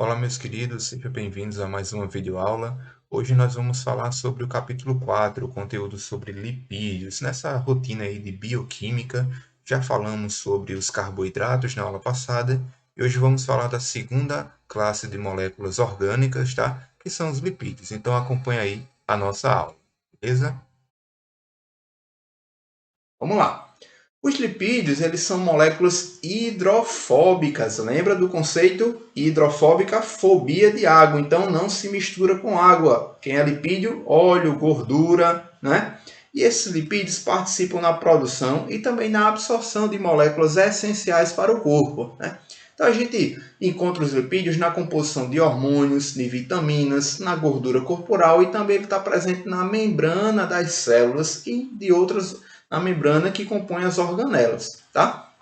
Olá, meus queridos, sejam bem-vindos a mais uma videoaula. Hoje nós vamos falar sobre o capítulo 4, o conteúdo sobre lipídios. Nessa rotina aí de bioquímica, já falamos sobre os carboidratos na aula passada e hoje vamos falar da segunda classe de moléculas orgânicas, tá? Que são os lipídios. Então acompanha aí a nossa aula, beleza? Vamos lá. Os lipídios, eles são moléculas hidrofóbicas. Lembra do conceito hidrofóbica? Fobia de água. Então, não se mistura com água. Quem é lipídio? Óleo, gordura, né? E esses lipídios participam na produção e também na absorção de moléculas essenciais para o corpo, né? Então, a gente encontra os lipídios na composição de hormônios, de vitaminas, na gordura corporal e também ele está presente na membrana das células e de outras na membrana que compõe as organelas, tá?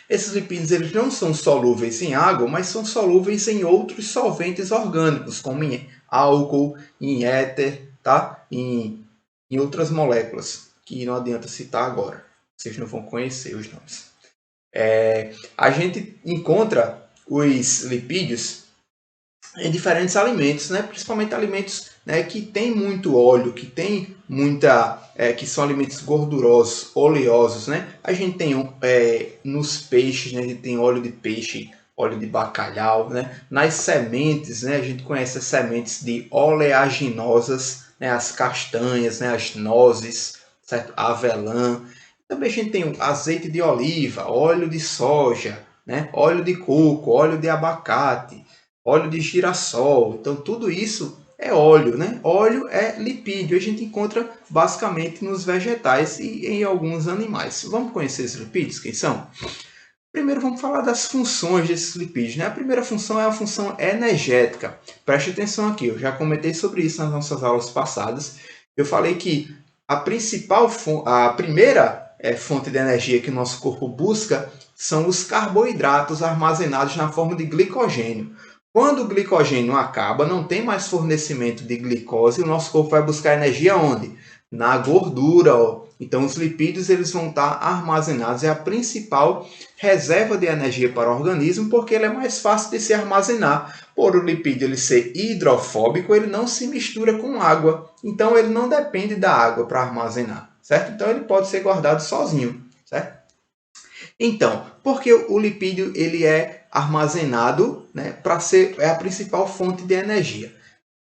Esses lipídios eles não são solúveis em água, mas são solúveis em outros solventes orgânicos, como em álcool, em éter, tá? Em outras moléculas, que não adianta citar agora. Vocês não vão conhecer os nomes. A gente encontra os lipídios em diferentes alimentos, né? Principalmente alimentos, né, que tem muito óleo, que tem muita, que são alimentos gordurosos, oleosos, né? A gente tem nos peixes, né? A gente tem óleo de peixe, óleo de bacalhau, né? Nas sementes, né? A gente conhece as sementes de oleaginosas, né? As castanhas, né? As nozes, certo? A avelã. Também a gente tem azeite de oliva, óleo de soja, né? Óleo de coco, óleo de abacate, óleo de girassol. Então, tudo isso é óleo, né? Óleo é lipídio. A gente encontra basicamente nos vegetais e em alguns animais. Vamos conhecer esses lipídios? Quem são? Primeiro, vamos falar das funções desses lipídios, né? A primeira função é a função energética. Preste atenção aqui, eu já comentei sobre isso nas nossas aulas passadas. Eu falei que a primeira fonte de energia que o nosso corpo busca são os carboidratos armazenados na forma de glicogênio. Quando o glicogênio acaba, não tem mais fornecimento de glicose, o nosso corpo vai buscar energia onde? Na gordura. Ó. Então, os lipídios eles vão estar armazenados. É a principal reserva de energia para o organismo, porque ele é mais fácil de se armazenar. Por o lipídio ele ser hidrofóbico, ele não se mistura com água. Então, ele não depende da água para armazenar, certo? Então, ele pode ser guardado sozinho, certo? Então, porque o lipídio ele é armazenado, né, para ser a principal fonte de energia?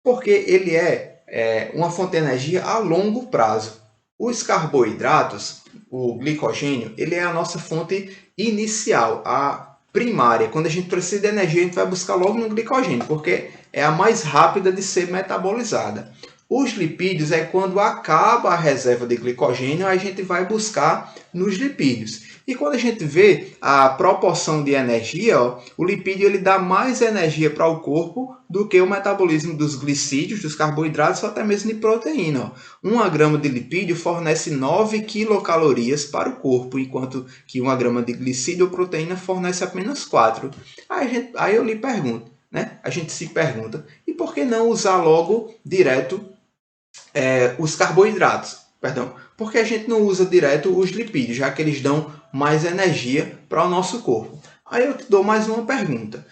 Porque ele é uma fonte de energia a longo prazo. Os carboidratos, o glicogênio, ele é a nossa fonte inicial, a primária. Quando a gente precisa de energia, a gente vai buscar logo no glicogênio, porque é a mais rápida de ser metabolizada. Os lipídios é quando acaba a reserva de glicogênio, a gente vai buscar nos lipídios. E quando a gente vê a proporção de energia, ó, o lipídio ele dá mais energia para o corpo do que o metabolismo dos glicídios, dos carboidratos ou até mesmo de proteína. Ó. 1 grama de lipídio fornece 9 quilocalorias para o corpo, enquanto que 1 grama de glicídio ou proteína fornece apenas 4. Aí eu lhe pergunto, né? A gente se pergunta, e por que não usar logo direto os carboidratos? Perdão, porque a gente não usa direto os lipídios, já que eles dão mais energia para o nosso corpo. Aí eu te dou mais uma pergunta.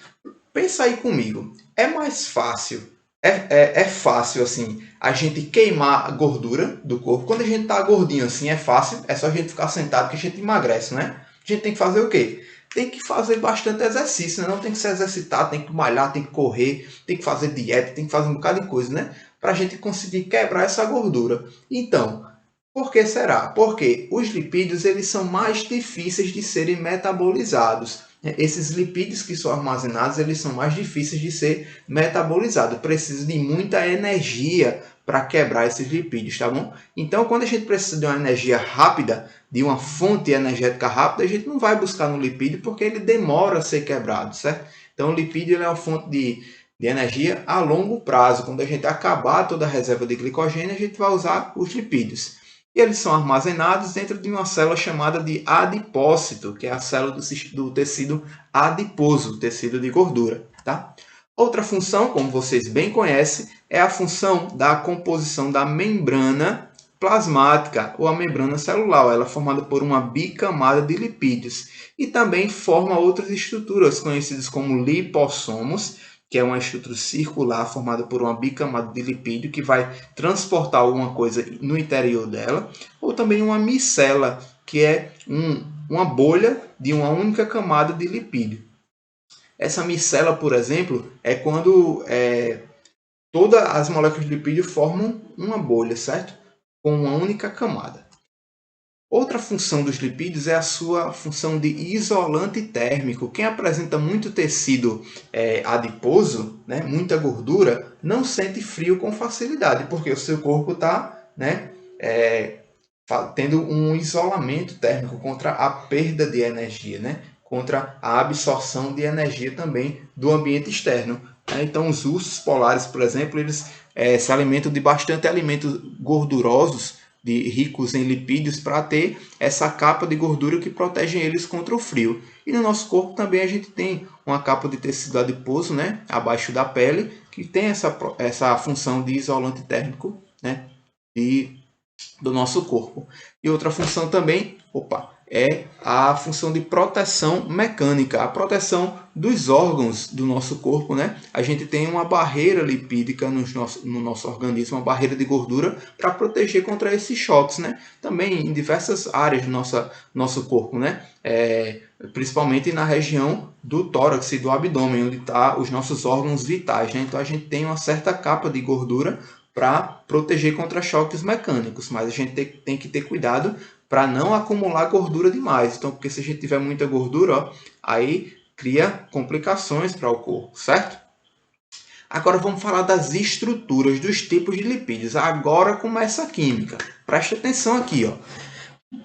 Pensa aí comigo. É mais fácil, é fácil assim, a gente queimar a gordura do corpo. Quando a gente está gordinho assim, é fácil, é só a gente ficar sentado que a gente emagrece, né? A gente tem que fazer o quê? Tem que fazer bastante exercício, né? Não tem que se exercitar, tem que malhar, tem que correr, tem que fazer dieta, tem que fazer um bocado de coisa, né? Para a gente conseguir quebrar essa gordura. Então, por que será? Porque os lipídios eles são mais difíceis de serem metabolizados. Esses lipídios que são armazenados, eles são mais difíceis de ser metabolizados. Precisa de muita energia para quebrar esses lipídios, tá bom? Então, quando a gente precisa de uma energia rápida, de uma fonte energética rápida, a gente não vai buscar no lipídio porque ele demora a ser quebrado, certo? Então, o lipídio é uma fonte de energia a longo prazo. Quando a gente acabar toda a reserva de glicogênio, a gente vai usar os lipídios. E eles são armazenados dentro de uma célula chamada de adipócito, que é a célula do tecido adiposo, tecido de gordura. Tá? Outra função, como vocês bem conhecem, é a função da composição da membrana plasmática, ou a membrana celular. Ela é formada por uma bicamada de lipídios. E também forma outras estruturas conhecidas como lipossomos, que é uma estrutura circular formada por uma bicamada de lipídio que vai transportar alguma coisa no interior dela, ou também uma micela, que é uma bolha de uma única camada de lipídio. Essa micela, por exemplo, é quando todas as moléculas de lipídio formam uma bolha, certo? Com uma única camada. Outra função dos lipídios é a sua função de isolante térmico. Quem apresenta muito tecido adiposo, né, muita gordura, não sente frio com facilidade, porque o seu corpo está tendo um isolamento térmico contra a perda de energia, né, contra a absorção de energia também do ambiente externo. Então, os ursos polares, por exemplo, eles se alimentam de bastante alimentos gordurosos, ricos em lipídios, para ter essa capa de gordura que protege eles contra o frio. E no nosso corpo também a gente tem uma capa de tecido adiposo, né, abaixo da pele, que tem essa função de isolante térmico, né, do nosso corpo. E outra função também, é a função de proteção mecânica, a proteção dos órgãos do nosso corpo, né? A gente tem uma barreira lipídica no nosso organismo, uma barreira de gordura para proteger contra esses choques, né? Também em diversas áreas do nosso corpo, né? Principalmente na região do tórax e do abdômen, onde estão os nossos órgãos vitais, né? Então a gente tem uma certa capa de gordura para proteger contra choques mecânicos, mas a gente tem que ter cuidado para não acumular gordura demais. Então, porque se a gente tiver muita gordura, aí cria complicações para o corpo, certo? Agora vamos falar das estruturas, dos tipos de lipídios. Agora começa a química. Preste atenção aqui, ó.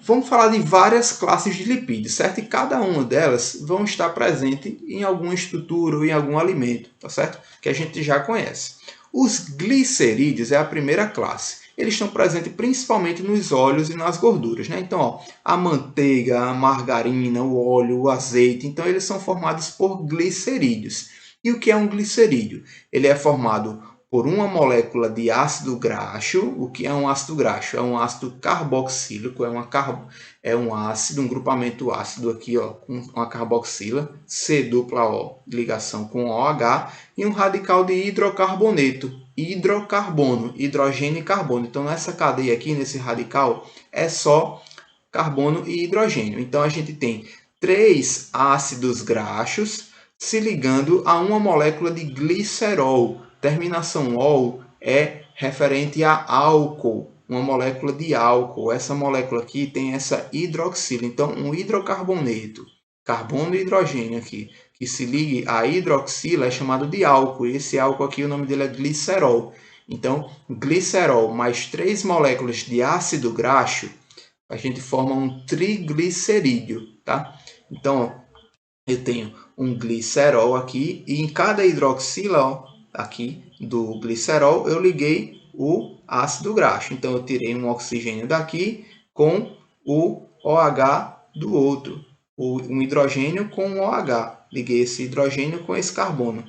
Vamos falar de várias classes de lipídios, certo? E cada uma delas vão estar presente em alguma estrutura ou em algum alimento, tá certo? Que a gente já conhece. Os glicerídeos é a primeira classe. Eles estão presentes principalmente nos óleos e nas gorduras, né? Então, ó, a manteiga, a margarina, o óleo, o azeite, então eles são formados por glicerídeos. E o que é um glicerídeo? Ele é formado por uma molécula de ácido graxo. O que é um ácido graxo? É um ácido carboxílico, é um ácido, um grupamento ácido aqui, ó, com uma carboxila, C dupla O, ligação com OH, e um radical de hidrocarboneto, hidrocarbono, hidrogênio e carbono. Então, nessa cadeia aqui, nesse radical, é só carbono e hidrogênio. Então, a gente tem 3 ácidos graxos se ligando a uma molécula de glicerol. Terminação ol é referente a álcool, uma molécula de álcool. Essa molécula aqui tem essa hidroxila. Então, um hidrocarboneto, carbono e hidrogênio aqui, que se ligue à hidroxila é chamado de álcool. E esse álcool aqui, o nome dele é glicerol. Então, glicerol mais 3 moléculas de ácido graxo, a gente forma um triglicerídeo, tá? Então, eu tenho um glicerol aqui e em cada hidroxila, ó, aqui do glicerol, eu liguei o ácido graxo. Então, eu tirei um oxigênio daqui com o OH do outro. Um hidrogênio com o OH. Liguei esse hidrogênio com esse carbono.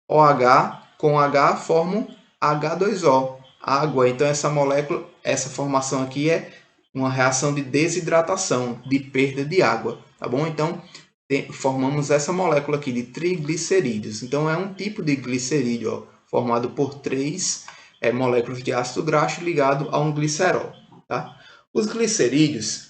OH com H formam H2O, água. Então, essa molécula, essa formação aqui é uma reação de desidratação, de perda de água. Tá bom? Então, formamos essa molécula aqui de triglicerídeos. Então, é um tipo de glicerídeo, ó, formado por 3 moléculas de ácido graxo ligado a um glicerol. Tá? Os glicerídeos,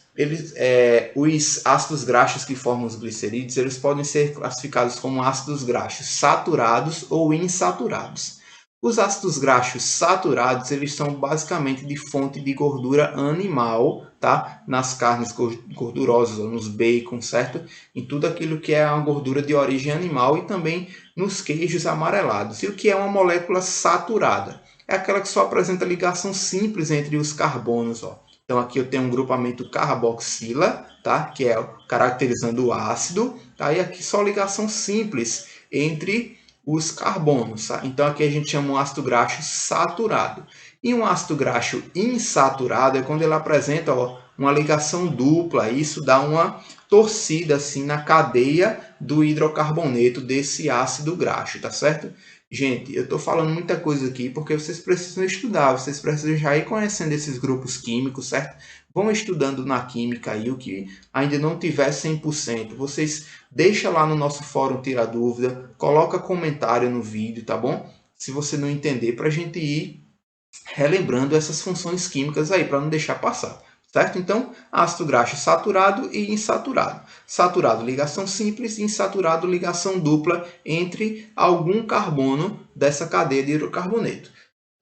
os ácidos graxos que formam os glicerídeos, eles podem ser classificados como ácidos graxos saturados ou insaturados. Os ácidos graxos saturados, eles são basicamente de fonte de gordura animal, tá? Nas carnes gordurosas, nos bacon, certo? Em tudo aquilo que é uma gordura de origem animal e também nos queijos amarelados. E o que é uma molécula saturada? É aquela que só apresenta ligação simples entre os carbonos, ó. Então aqui eu tenho um grupamento carboxila, tá? Que é caracterizando o ácido, tá? E aqui só ligação simples entre os carbonos, tá? Então aqui a gente chama um ácido graxo saturado. E um ácido graxo insaturado é quando ele apresenta, ó, uma ligação dupla. Isso dá uma torcida assim na cadeia do hidrocarboneto desse ácido graxo, tá certo? Gente, eu estou falando muita coisa aqui porque vocês precisam estudar, vocês precisam já ir conhecendo esses grupos químicos, certo? vão estudando na química aí, o que ainda não tiver 100%, vocês deixa lá no nosso fórum Tira Dúvida, coloca comentário no vídeo, tá bom? Se você não entender, para a gente ir relembrando essas funções químicas aí, para não deixar passar. Certo? Então, ácido graxo saturado e insaturado. Saturado, ligação simples, insaturado, ligação dupla entre algum carbono dessa cadeia de hidrocarboneto.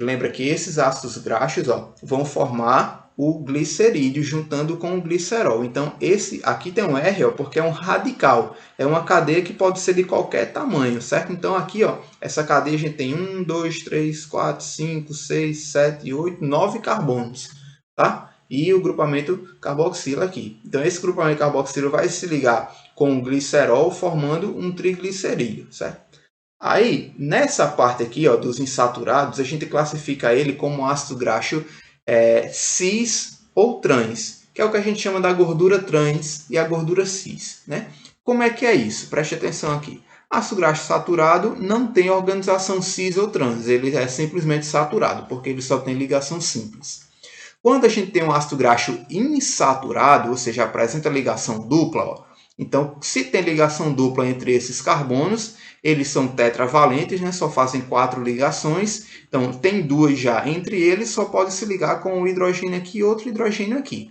Lembra que esses ácidos graxos vão formar o glicerídeo juntando com o glicerol. Então, esse aqui tem um R porque é um radical. É uma cadeia que pode ser de qualquer tamanho, certo? Então, aqui, essa cadeia a gente tem 1, 2, 3, 4, 5, 6, 7, 8, 9 carbonos, tá? E o grupamento carboxila aqui. Então, esse grupamento carboxila vai se ligar com o glicerol, formando um triglicerídeo, certo? Aí, nessa parte aqui dos insaturados, a gente classifica ele como ácido graxo cis ou trans, que é o que a gente chama da gordura trans e a gordura cis. Né? Como é que é isso? Preste atenção aqui. Ácido graxo saturado não tem organização cis ou trans, ele é simplesmente saturado, porque ele só tem ligação simples. Quando a gente tem um ácido graxo insaturado, ou seja, apresenta ligação dupla, então, se tem ligação dupla entre esses carbonos, eles são tetravalentes, né? Só fazem 4 ligações. Então, tem 2 já entre eles, só pode se ligar com um hidrogênio aqui e outro hidrogênio aqui.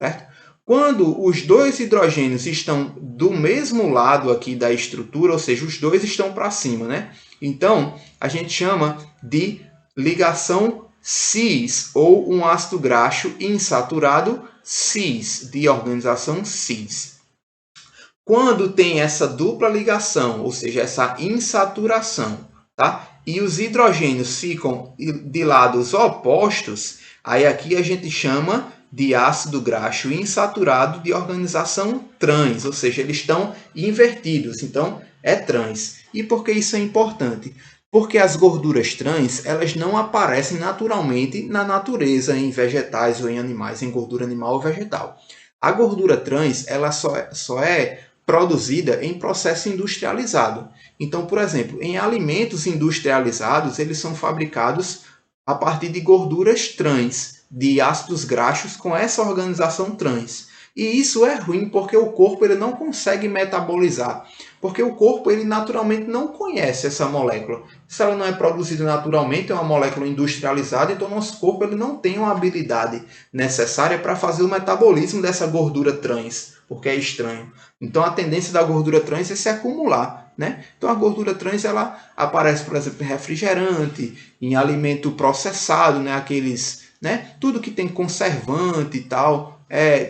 Certo? Quando os dois hidrogênios estão do mesmo lado aqui da estrutura, ou seja, os dois estão para cima, né? Então, a gente chama de ligação cis, ou um ácido graxo insaturado cis, de organização cis. Quando tem essa dupla ligação, ou seja, essa insaturação, tá? E os hidrogênios ficam de lados opostos, aí aqui a gente chama de ácido graxo insaturado de organização trans, ou seja, eles estão invertidos, então é trans. E por que isso é importante? Porque as gorduras trans, elas não aparecem naturalmente na natureza, em vegetais ou em animais, em gordura animal ou vegetal. A gordura trans, ela só é produzida em processo industrializado. Então, por exemplo, em alimentos industrializados, eles são fabricados a partir de gorduras trans, de ácidos graxos com essa organização trans. E isso é ruim porque o corpo ele não consegue metabolizar, porque o corpo ele naturalmente não conhece essa molécula. Se ela não é produzida naturalmente, é uma molécula industrializada, então nosso corpo ele não tem uma habilidade necessária para fazer o metabolismo dessa gordura trans, porque é estranho. Então a tendência da gordura trans é se acumular, né? Então a gordura trans ela aparece, por exemplo, em refrigerante, em alimento processado, né? Aqueles, né? Tudo que tem conservante e tal,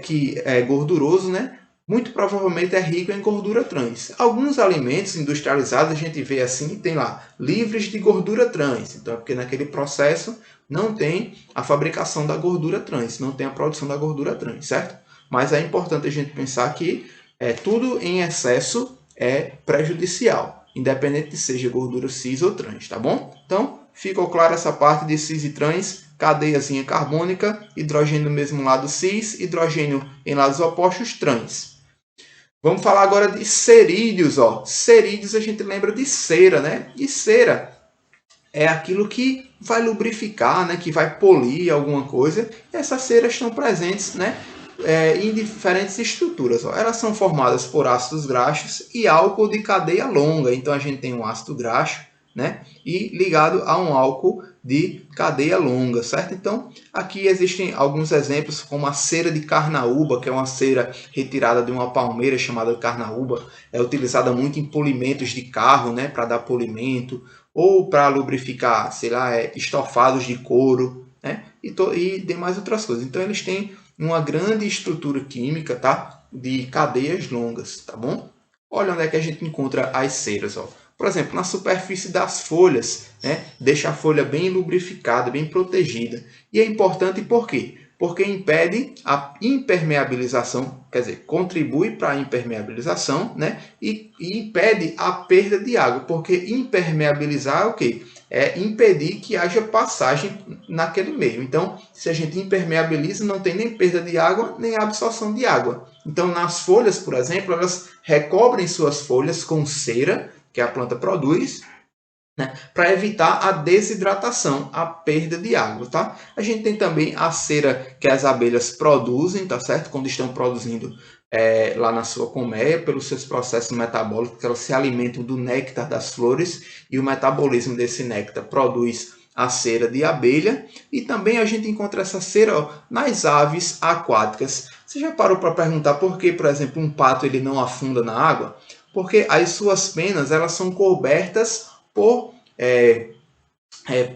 que é gorduroso, né? Muito provavelmente é rico em gordura trans. Alguns alimentos industrializados a gente vê assim, tem lá, livres de gordura trans. Então é porque naquele processo não tem a fabricação da gordura trans, não tem a produção da gordura trans, certo? Mas é importante a gente pensar que tudo em excesso é prejudicial, independente de seja gordura cis ou trans, tá bom? Então, ficou clara essa parte de cis e trans, cadeiazinha carbônica, hidrogênio no mesmo lado cis, hidrogênio em lados opostos trans. Vamos falar agora de cerídeos, Cerídeos a gente lembra de cera, né? E cera é aquilo que vai lubrificar, né? Que vai polir alguma coisa. E essas ceras estão presentes, né? Em diferentes estruturas. Elas são formadas por ácidos graxos e álcool de cadeia longa. Então a gente tem um ácido graxo, né? E ligado a um álcool de cadeia longa, certo? Então aqui existem alguns exemplos, como a cera de carnaúba, que é uma cera retirada de uma palmeira chamada carnaúba. É utilizada muito em polimentos de carro, né? Para dar polimento ou para lubrificar, sei lá, estofados de couro, né? E demais outras coisas. Então eles têm uma grande estrutura química, tá? De cadeias longas, tá bom? Olha onde é que a gente encontra as ceras, Por exemplo, na superfície das folhas, né? Deixa a folha bem lubrificada, bem protegida. E é importante por quê? Porque impede a impermeabilização, quer dizer, contribui para a impermeabilização, né? E impede a perda de água, porque impermeabilizar é o quê? É impedir que haja passagem naquele meio. Então, se a gente impermeabiliza, não tem nem perda de água, nem absorção de água. Então, nas folhas, por exemplo, elas recobrem suas folhas com cera, que a planta produz, né, para evitar a desidratação, a perda de água, tá? A gente tem também a cera que as abelhas produzem, tá certo? Quando estão produzindo lá na sua colmeia, pelos seus processos metabólicos, que elas se alimentam do néctar das flores e o metabolismo desse néctar produz a cera de abelha. E também a gente encontra essa cera, ó, nas aves aquáticas. Você já parou para perguntar por que, por exemplo, um pato ele não afunda na água? Porque as suas penas elas são cobertas por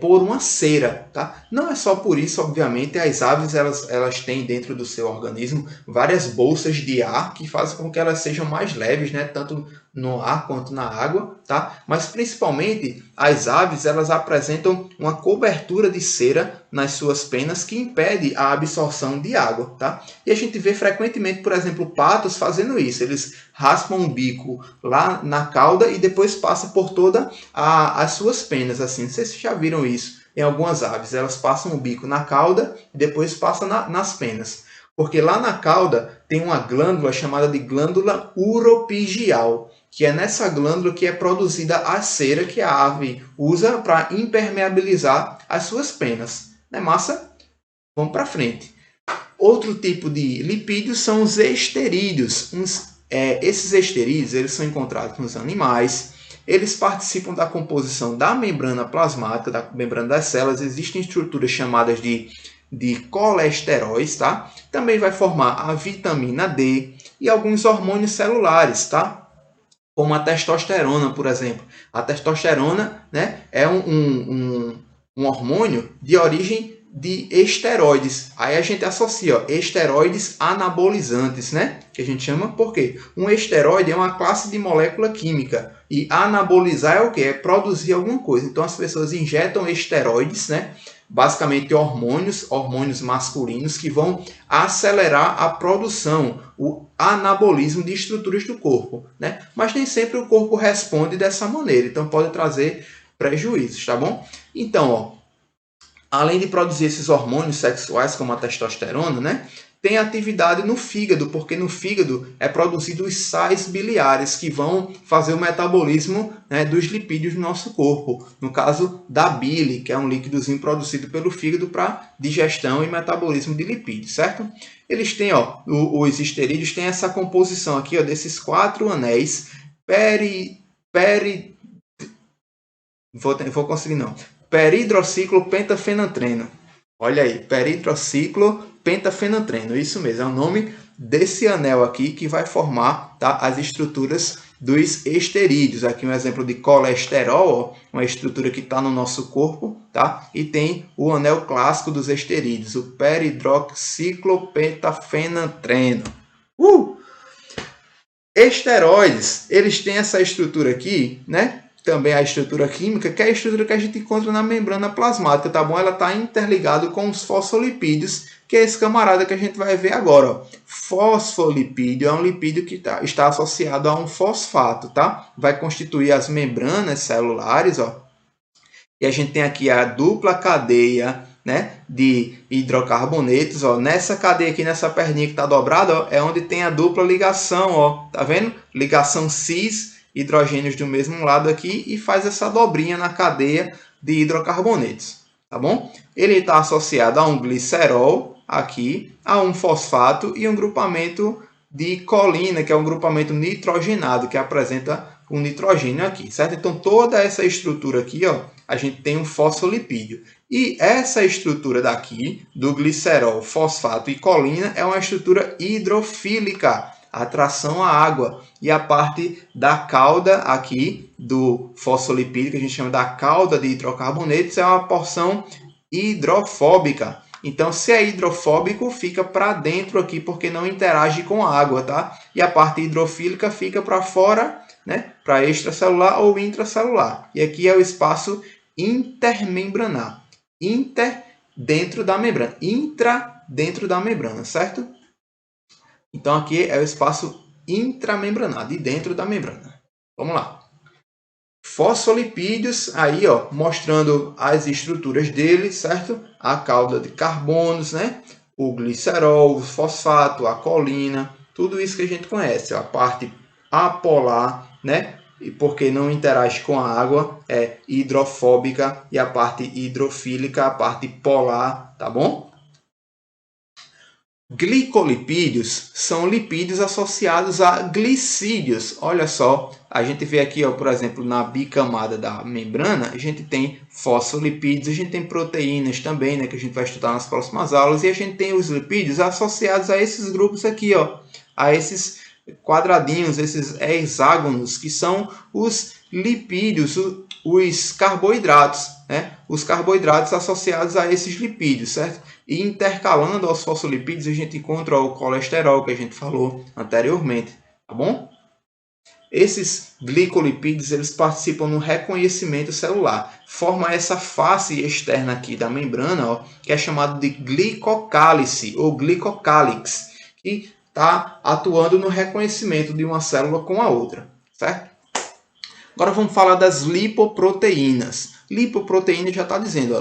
por uma cera, tá? Não é só por isso, obviamente, as aves elas têm dentro do seu organismo várias bolsas de ar que fazem com que elas sejam mais leves, né? Tanto no ar quanto na água, tá? Mas principalmente as aves elas apresentam uma cobertura de cera nas suas penas que impede a absorção de água, tá? E a gente vê frequentemente, por exemplo, patos fazendo isso. Eles raspam o bico lá na cauda e depois passa por toda as suas penas, assim. Não sei se vocês já viram isso em algumas aves. Elas passam o bico na cauda e depois passam nas penas. Porque lá na cauda tem uma glândula chamada de glândula uropigial, que é nessa glândula que é produzida a cera que a ave usa para impermeabilizar as suas penas. Não é massa? Vamos para frente. Outro tipo de lipídios são os esterídeos. Esses esterídeos eles são encontrados nos animais. Eles participam da composição da membrana plasmática, da membrana das células. Existem estruturas chamadas de colesteróis, tá? Também vai formar a vitamina D e alguns hormônios celulares, tá? Como a testosterona, por exemplo. A testosterona, né, é um hormônio de origem de esteroides. Aí a gente associa, ó, esteroides anabolizantes, né? Que a gente chama, por quê? Um esteroide é uma classe de molécula química. E anabolizar é o quê? É produzir alguma coisa. Então as pessoas injetam esteroides, né? Basicamente hormônios masculinos que vão acelerar a produção, o anabolismo de estruturas do corpo, né? Mas nem sempre o corpo responde dessa maneira, então pode trazer prejuízos, tá bom? Então, ó, além de produzir esses hormônios sexuais como a testosterona, né? Tem atividade no fígado, porque no fígado é produzido os sais biliares que vão fazer o metabolismo, né, dos lipídios do nosso corpo. No caso da bile, que é um líquidozinho produzido pelo fígado para digestão e metabolismo de lipídios, certo? Eles têm, ó, os esterídeos têm essa composição aqui, ó, desses 4 anéis vou conseguir não. Peridrociclo pentafenantreno. Olha aí, peridrociclo pentafenantreno. Isso mesmo, é o nome desse anel aqui que vai formar, tá, as estruturas dos esterídeos. Aqui um exemplo de colesterol, ó, uma estrutura que está no nosso corpo, tá? E tem o anel clássico dos esterídeos, o peridroxiclo pentafenantreno. Esteroides, eles têm essa estrutura aqui, né? Também a estrutura química, que é a estrutura que a gente encontra na membrana plasmática, tá bom? Ela está interligada com os fosfolipídios, que é esse camarada que a gente vai ver agora, ó. Fosfolipídio é um lipídio que está associado a um fosfato, tá? Vai constituir as membranas celulares, ó. E a gente tem aqui a dupla cadeia, né, de hidrocarbonetos, ó. Nessa cadeia aqui, nessa perninha que está dobrada, ó, é onde tem a dupla ligação, ó. Tá vendo? Ligação cis, hidrogênios do mesmo lado aqui, e faz essa dobrinha na cadeia de hidrocarbonetos, tá bom? Ele está associado a um glicerol aqui, a um fosfato e um grupamento de colina, que é um grupamento nitrogenado, que apresenta um nitrogênio aqui, certo? Então toda essa estrutura aqui, ó, a gente tem um fosfolipídio. E essa estrutura daqui, do glicerol, fosfato e colina, é uma estrutura hidrofílica, atração à água. E a parte da cauda aqui do fosfolipídio, que a gente chama da cauda de hidrocarbonetos, é uma porção hidrofóbica. Então, se é hidrofóbico, fica para dentro aqui, porque não interage com a água, tá? E a parte hidrofílica fica para fora, né? Para extracelular ou intracelular. E aqui é o espaço intermembranar. Inter, dentro da membrana. Intra, dentro da membrana, certo? Então, aqui é o espaço intramembranado, de dentro da membrana. Vamos lá. Fosfolipídios, aí, ó, mostrando as estruturas dele, certo? A cauda de carbonos, né? O glicerol, o fosfato, a colina, tudo isso que a gente conhece. A parte apolar, né? e porque não interage com a água, é hidrofóbica, e a parte hidrofílica, a parte polar, tá bom? Glicolipídios são lipídios associados a glicídios. Olha só, a gente vê aqui, ó, por exemplo, na bicamada da membrana, a gente tem fosfolipídios, a gente tem proteínas também, né, que a gente vai estudar nas próximas aulas, e a gente tem os lipídios associados a esses grupos aqui, ó, a esses quadradinhos, esses hexágonos, que são os lipídios, os carboidratos, né? Os carboidratos associados a esses lipídios, certo? E intercalando aos fosfolipídios, a gente encontra o colesterol, que a gente falou anteriormente, tá bom? Esses glicolipídios, eles participam no reconhecimento celular. Forma essa face externa aqui da membrana, ó, que é chamado de glicocálice ou glicocálix, que está atuando no reconhecimento de uma célula com a outra, certo? Agora vamos falar das lipoproteínas. Lipoproteína já está dizendo, ó,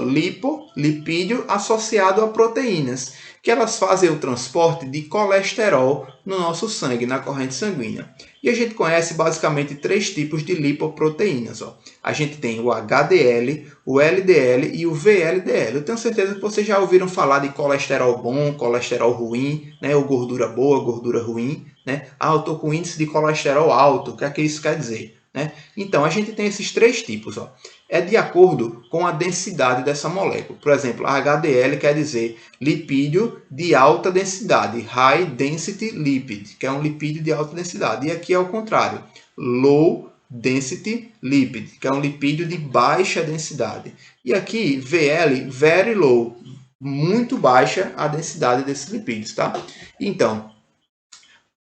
lipídio associado a proteínas, que elas fazem o transporte de colesterol no nosso sangue, na corrente sanguínea. E a gente conhece basicamente 3 tipos de lipoproteínas. Ó. A gente tem o HDL, o LDL e o VLDL. Eu tenho certeza que vocês já ouviram falar de colesterol bom, colesterol ruim, né? Ou gordura boa, gordura ruim. Né? Ah, eu estou com índice de colesterol alto. O que é que isso quer dizer? Né? Então, a gente tem esses 3 tipos. Ó. É de acordo com a densidade dessa molécula. Por exemplo, a HDL quer dizer lipídio de alta densidade, High Density Lipid, que é um lipídio de alta densidade. E aqui é o contrário, Low Density Lipid, que é um lipídio de baixa densidade. E aqui, VL, Very Low, muito baixa a densidade desses lipídios. Tá? Então,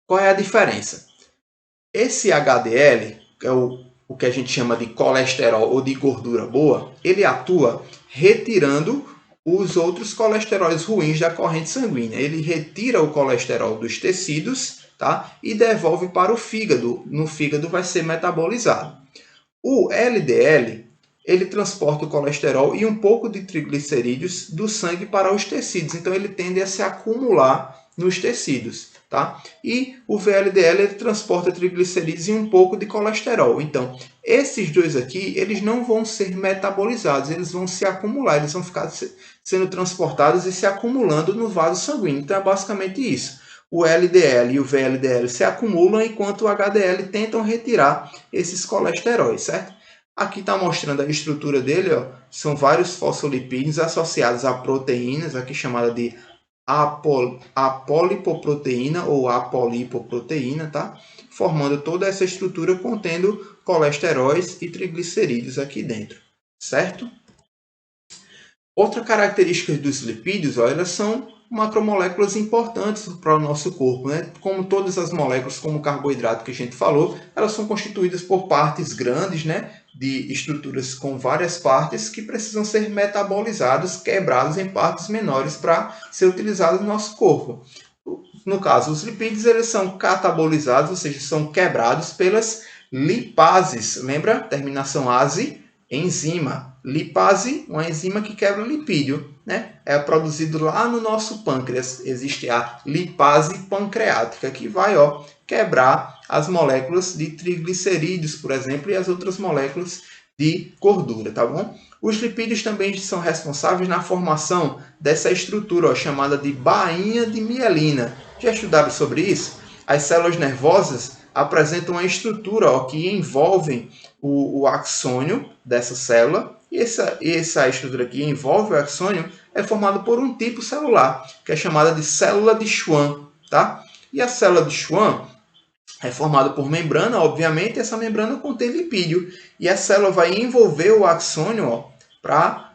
qual é a diferença? Esse HDL, que é o que a gente chama de colesterol ou de gordura boa, ele atua retirando os outros colesteróis ruins da corrente sanguínea. Ele retira o colesterol dos tecidos, tá? E devolve para o fígado. No fígado vai ser metabolizado. O LDL, ele transporta o colesterol e um pouco de triglicerídeos do sangue para os tecidos. Então ele tende a se acumular nos tecidos. Tá? E o VLDL ele transporta triglicerídeos e um pouco de colesterol. Então, esses dois aqui, eles não vão ser metabolizados, eles vão se acumular, eles vão ficar sendo transportados e se acumulando no vaso sanguíneo. Então, é basicamente isso. O LDL e o VLDL se acumulam, enquanto o HDL tentam retirar esses colesteróis, certo? Aqui está mostrando a estrutura dele, ó. São vários fosfolipídios associados a proteínas, aqui chamada de apolipoproteína ou apolipoproteína, tá? Formando toda essa estrutura contendo colesteróis e triglicerídeos aqui dentro, certo? Outra característica dos lipídios, ó, elas são macromoléculas importantes para o nosso corpo, né? Como todas as moléculas, como o carboidrato que a gente falou, elas são constituídas por partes grandes, né? De estruturas com várias partes que precisam ser metabolizadas, quebradas em partes menores para ser utilizadas no nosso corpo. No caso, os lipídios eles são catabolizados, ou seja, são quebrados pelas lipases. Lembra? Terminação ase, enzima. Lipase, uma enzima que quebra o lipídio, né? É produzido lá no nosso pâncreas. Existe a lipase pancreática, que vai, ó, quebrar as moléculas de triglicerídeos, por exemplo, e as outras moléculas de gordura, tá bom? Os lipídios também são responsáveis na formação dessa estrutura, ó, chamada de bainha de mielina. Já estudaram sobre isso? As células nervosas apresentam uma estrutura, ó, que envolve o axônio dessa célula, e essa estrutura que envolve o axônio é formada por um tipo celular, que é chamada de célula de Schwann, tá? E a célula de Schwann é formada por membrana, obviamente, e essa membrana contém lipídio. E a célula vai envolver o axônio para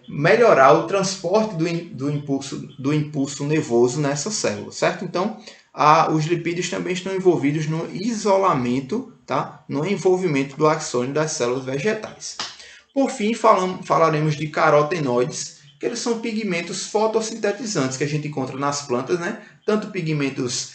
melhorar o transporte do impulso nervoso nessa célula, certo? Então, os lipídios também estão envolvidos no isolamento, tá? No envolvimento do axônio das células vegetais. Por fim, falaremos de carotenoides, que eles são pigmentos fotossintetizantes que a gente encontra nas plantas, né? Tanto pigmentos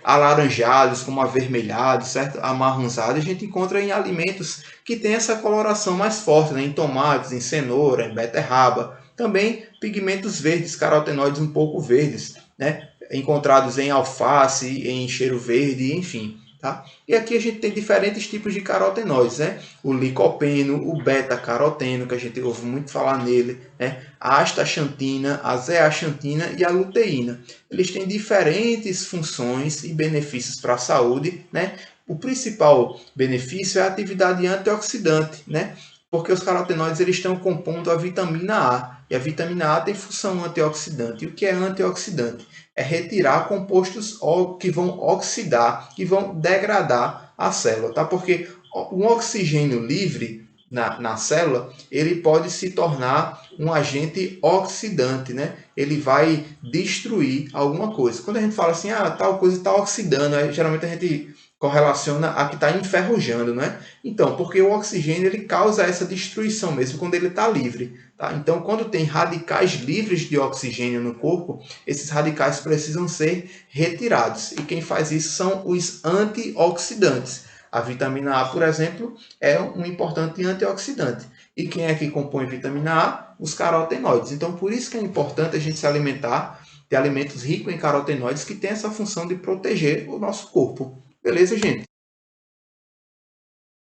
alaranjados como avermelhados, certo? Amarronzados, a gente encontra em alimentos que têm essa coloração mais forte, né? Em tomates, em cenoura, em beterraba. Também pigmentos verdes, carotenoides um pouco verdes, né? Encontrados em alface, em cheiro verde, enfim. Tá? E aqui a gente tem diferentes tipos de carotenoides, né? O licopeno, o beta-caroteno, que a gente ouve muito falar nele, né? A astaxantina, a zeaxantina e a luteína. Eles têm diferentes funções e benefícios para a saúde, né? O principal benefício é a atividade antioxidante, né? Porque os carotenoides eles estão compondo a vitamina A, e a vitamina A tem função antioxidante. E o que é antioxidante? É retirar compostos que vão oxidar, que vão degradar a célula, tá? Porque um oxigênio livre na célula, ele pode se tornar um agente oxidante, né? Ele vai destruir alguma coisa. Quando a gente fala assim, tal coisa está oxidando, geralmente a gente correlaciona a que está enferrujando, né? Então, porque o oxigênio ele causa essa destruição mesmo quando ele está livre, tá? Então, quando tem radicais livres de oxigênio no corpo, esses radicais precisam ser retirados. E quem faz isso são os antioxidantes. A vitamina A, por exemplo, é um importante antioxidante. E quem é que compõe vitamina A? Os carotenoides. Então, por isso que é importante a gente se alimentar de alimentos ricos em carotenoides que têm essa função de proteger o nosso corpo. Beleza, gente?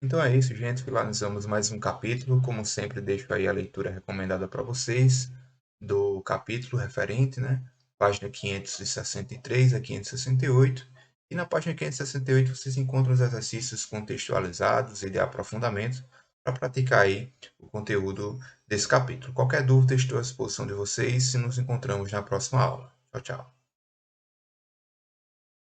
Então é isso, gente. Finalizamos mais um capítulo. Como sempre, deixo aí a leitura recomendada para vocês do capítulo referente, né? Página 563 a 568. E na página 568 vocês encontram os exercícios contextualizados e de aprofundamento para praticar aí o conteúdo desse capítulo. Qualquer dúvida, estou à disposição de vocês e nos encontramos na próxima aula. Tchau, tchau.